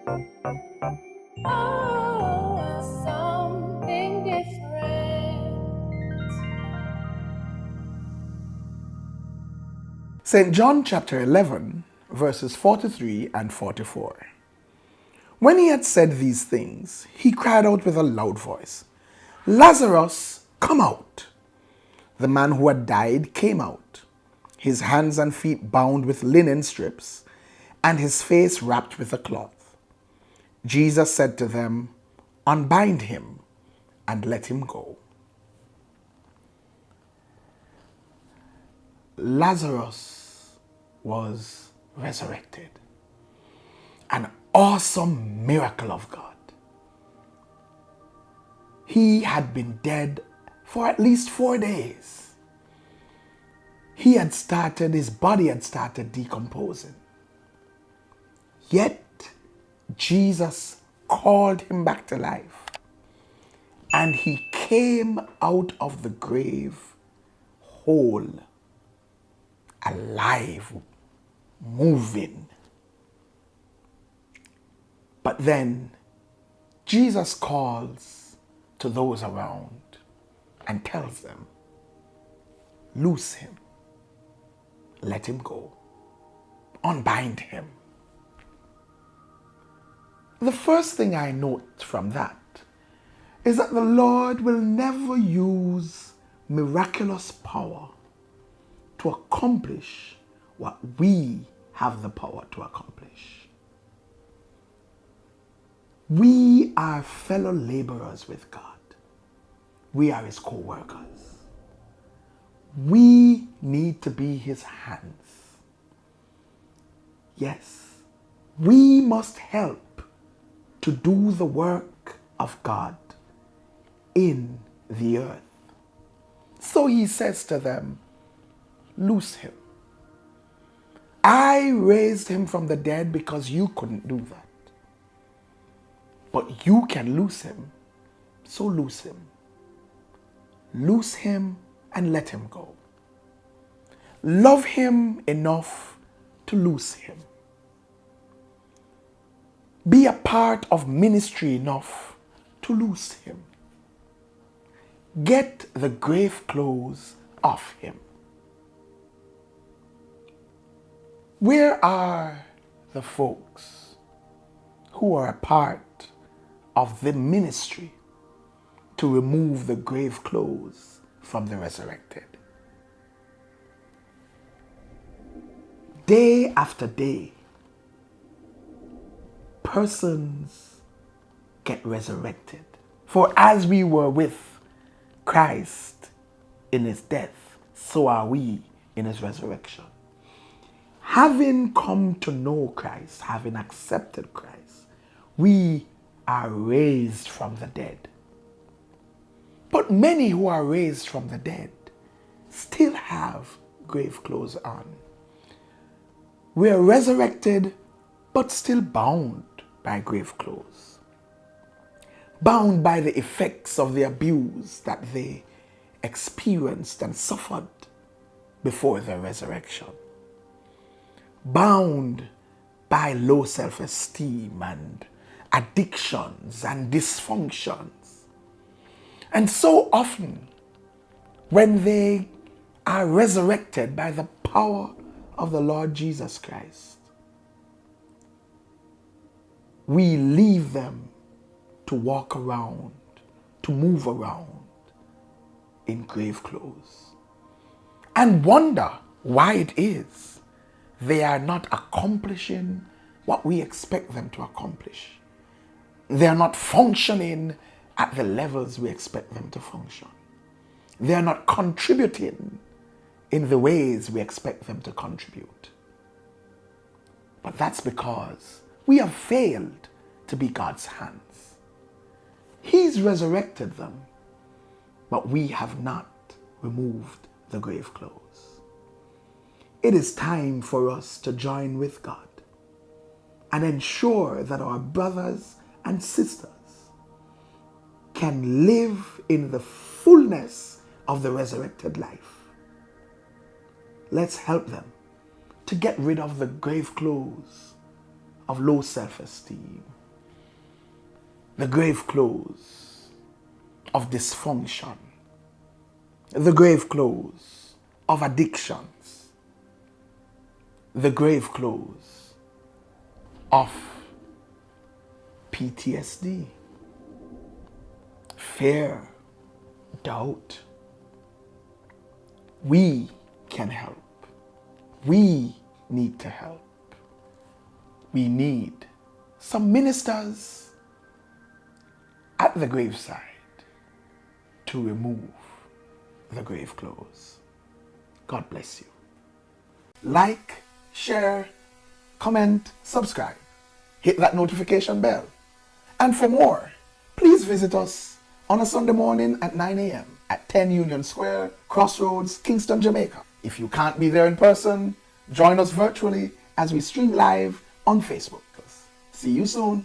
Oh, something different. St. John chapter 11, verses 43 and 44. When he had said these things, he cried out with a loud voice, Lazarus, come out! The man who had died came out, his hands and feet bound with linen strips, and his face wrapped with a cloth. Jesus said to them, Unbind him and let him go. Lazarus was resurrected. An awesome miracle of God. He had been dead for at least 4 days. His body had started decomposing. Yet, Jesus called him back to life. And he came out of the grave whole, alive, moving. But then Jesus calls to those around and tells them, loose him, let him go, unbind him. The first thing I note from that is that the Lord will never use miraculous power to accomplish what we have the power to accomplish. We are fellow laborers with God. We are his co-workers. We need to be his hands. Yes, we must help to do the work of God in the earth. So he says to them, loose him. I raised him from the dead because you couldn't do that. But you can loose him, so loose him. Loose him and let him go. Love him enough to loose him. Be a part of ministry enough to loose him. Get the grave clothes off him. Where are the folks who are a part of the ministry to remove the grave clothes from the resurrected? Day after day, persons get resurrected. For as we were with Christ in his death, so are we in his resurrection. Having come to know Christ, having accepted Christ, we are raised from the dead. But many who are raised from the dead still have grave clothes on. We are resurrected, but still bound by grave clothes. Bound by the effects of the abuse that they experienced and suffered before their resurrection. Bound by low self-esteem and addictions and dysfunctions. And so often, when they are resurrected by the power of the Lord Jesus Christ, we leave them to walk around, to move around in grave clothes, and wonder why it is they are not accomplishing what we expect them to accomplish. They are not functioning at the levels we expect them to function. They are not contributing in the ways we expect them to contribute. But that's because we have failed to be God's hands. He's resurrected them, but we have not removed the grave clothes. It is time for us to join with God and ensure that our brothers and sisters can live in the fullness of the resurrected life. Let's help them to get rid of the grave clothes of low self-esteem, the grave clothes of dysfunction, the grave clothes of addictions, the grave clothes of PTSD, fear, doubt. We can help. We need to help. We need some ministers at the graveside to remove the grave clothes. God bless you. Like, share, comment, subscribe. Hit that notification bell. And for more, please visit us on a Sunday morning at 9 a.m. at 10 Union Square, Crossroads, Kingston, Jamaica. If you can't be there in person, join us virtually as we stream live on Facebook. See you soon.